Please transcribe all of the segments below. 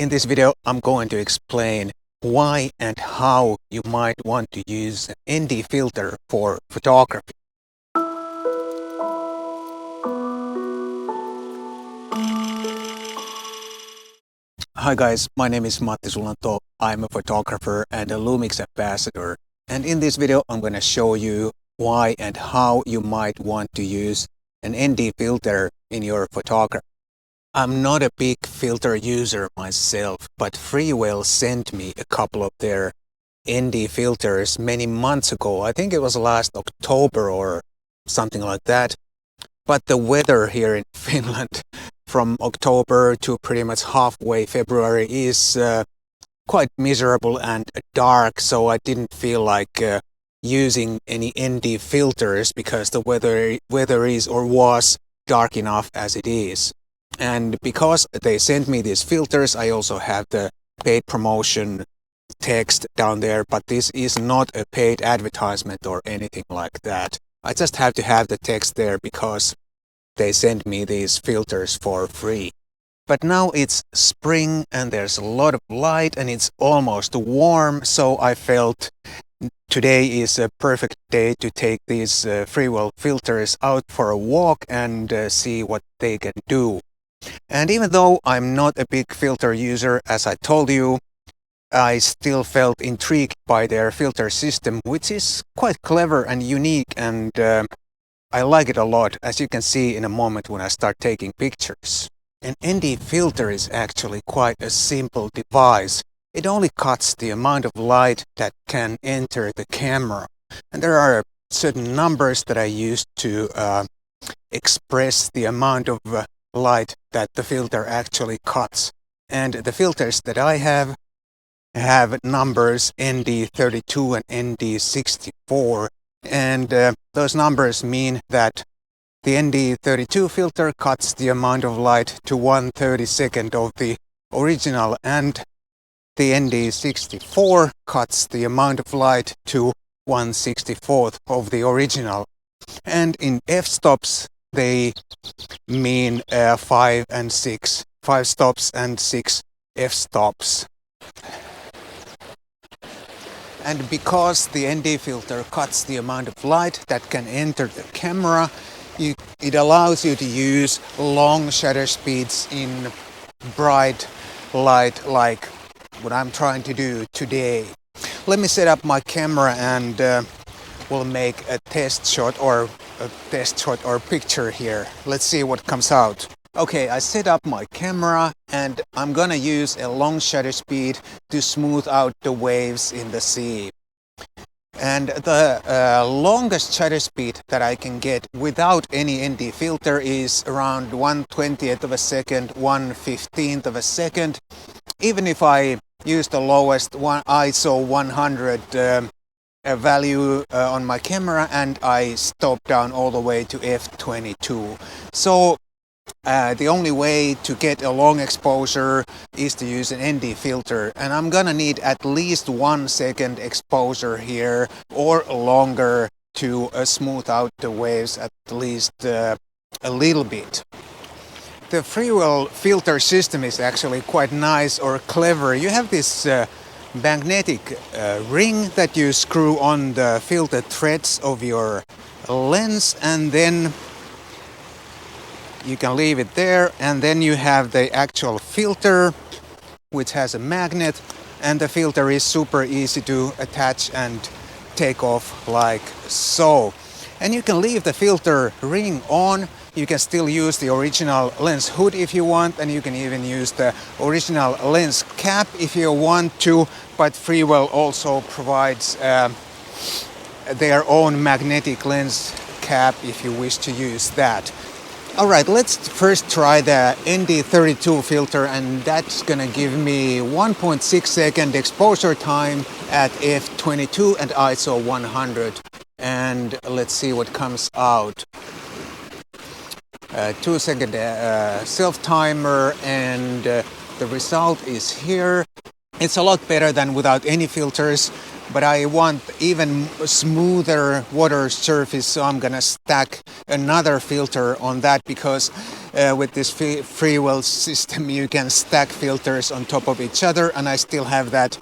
In this video, I'm going to explain why and how you might want to use an ND filter for photography. Hi guys, my name is Matti Sulanto. I'm a photographer and a Lumix ambassador. And in this video, I'm going to show you why and how you might want to use an ND filter in your photography. I'm not a big filter user myself, but Freewell sent me a couple of their ND filters many months ago. I think it was last October or something like that. But the weather here in Finland from October to pretty much halfway February is quite miserable and dark, so I didn't feel like using any ND filters because the weather is or was dark enough as it is. And because they sent me these filters, I also have the paid promotion text down there, but this is not a paid advertisement or anything like that. I just have to have the text there because they sent me these filters for free. But now it's spring and there's a lot of light and it's almost warm, so I felt today is a perfect day to take these Freewell filters out for a walk and see what they can do. And even though I'm not a big filter user, as I told you, I still felt intrigued by their filter system, which is quite clever and unique, and I like it a lot, as you can see in a moment when I start taking pictures. An ND filter is actually quite a simple device. It only cuts the amount of light that can enter the camera. And there are certain numbers that I use to express the amount of light that the filter actually cuts. And the filters that I have numbers ND32 and ND64. And those numbers mean that the ND32 filter cuts the amount of light to 1/32 of the original, and the ND64 cuts the amount of light to 1/64 of the original. And in f-stops, they mean 5 and 6. 5 stops and 6 f-stops. And because the ND filter cuts the amount of light that can enter the camera, it allows you to use long shutter speeds in bright light like what I'm trying to do today. Let me set up my camera and we'll make a test shot or picture here. Let's see what comes out. Okay, I set up my camera and I'm gonna use a long shutter speed to smooth out the waves in the sea. And the longest shutter speed that I can get without any ND filter is around 1/20th of a second, 1/15th of a second. Even if I use the lowest ISO 100 value on my camera and I stop down all the way to f22. So the only way to get a long exposure is to use an ND filter, and I'm gonna need at least 1 second exposure here or longer to smooth out the waves at least a little bit. The Freewell filter system is actually quite nice or clever. You have this magnetic ring that you screw on the filter threads of your lens, and then you can leave it there, and then you have the actual filter which has a magnet, and the filter is super easy to attach and take off like so. And you can leave the filter ring on. You can still use the original lens hood if you want, and you can even use the original lens cap if you want to, but Freewell also provides their own magnetic lens cap if you wish to use that. Alright, let's first try the ND32 filter, and that's gonna give me 1.6 second exposure time at f22 and ISO 100. And let's see what comes out. 2 second self-timer, and the result is here. It's a lot better than without any filters, but I want even smoother water surface, so I'm gonna stack another filter on that because with this Freewell system you can stack filters on top of each other, and I still have that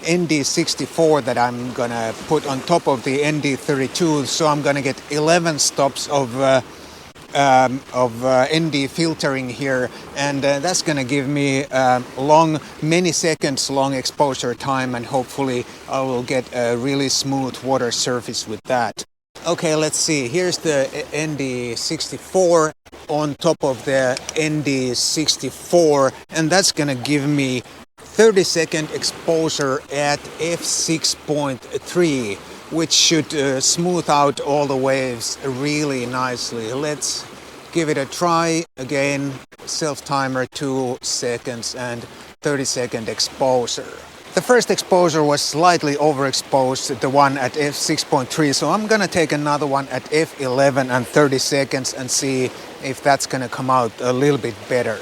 ND64 that I'm gonna put on top of the ND32, so I'm gonna get 11 stops of ND filtering here, and that's gonna give me many seconds long exposure time, and hopefully I will get a really smooth water surface with that. Okay, let's see. Here's the ND64 on top of the ND64, and that's gonna give me 30-second exposure at f6.3, which should smooth out all the waves really nicely. Let's give it a try again. Self-timer 2 seconds and 30-second exposure. The first exposure was slightly overexposed, the one at f6.3, so I'm gonna take another one at f11 and 30 seconds and see if that's gonna come out a little bit better.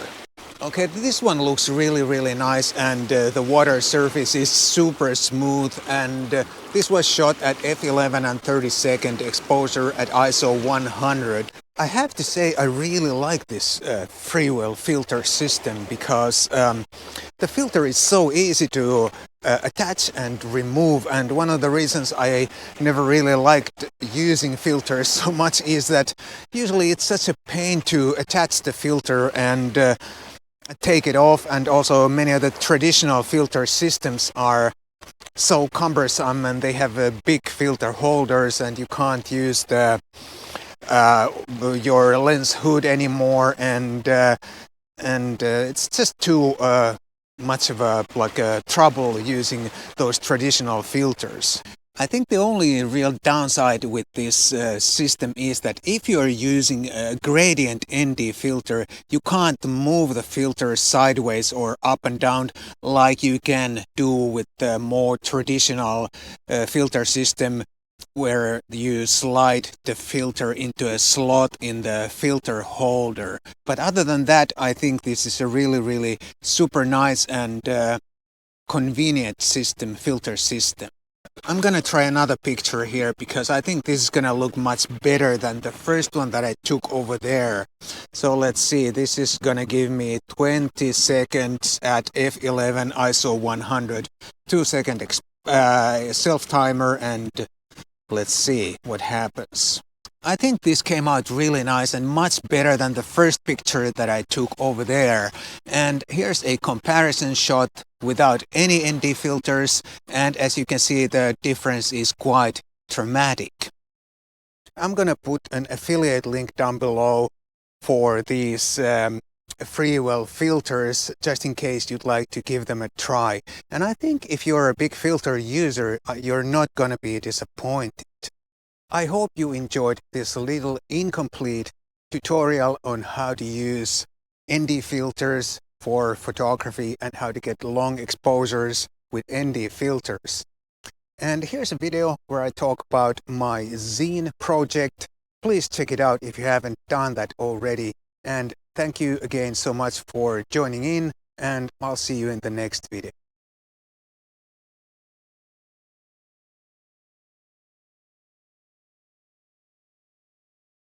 Okay, this one looks really nice, and the water surface is super smooth, and this was shot at f11 and 30-second exposure at ISO 100. I have to say I really like this Freewell filter system, because the filter is so easy to attach and remove, and one of the reasons I never really liked using filters so much is that usually it's such a pain to attach the filter and take it off, and also many of the traditional filter systems are so cumbersome, and they have big filter holders, and you can't use your lens hood anymore, and it's just too much of a trouble using those traditional filters. I think the only real downside with this system is that if you are using a gradient ND filter, you can't move the filter sideways or up and down like you can do with the more traditional filter system, where you slide the filter into a slot in the filter holder. But other than that, I think this is a really super nice and convenient system, filter system. I'm gonna try another picture here, because I think this is gonna look much better than the first one that I took over there. So let's see, this is gonna give me 20 seconds at f11 ISO 100, 2-second self-timer, and let's see what happens. I think this came out really nice and much better than the first picture that I took over there. And here's a comparison shot without any ND filters, and as you can see, the difference is quite dramatic. I'm gonna put an affiliate link down below for these Freewell filters, just in case you'd like to give them a try. And I think if you're a big filter user, you're not gonna be disappointed. I hope you enjoyed this little incomplete tutorial on how to use ND filters for photography and how to get long exposures with ND filters. And here's a video where I talk about my zine project. Please check it out if you haven't done that already. And thank you again so much for joining in, and I'll see you in the next video.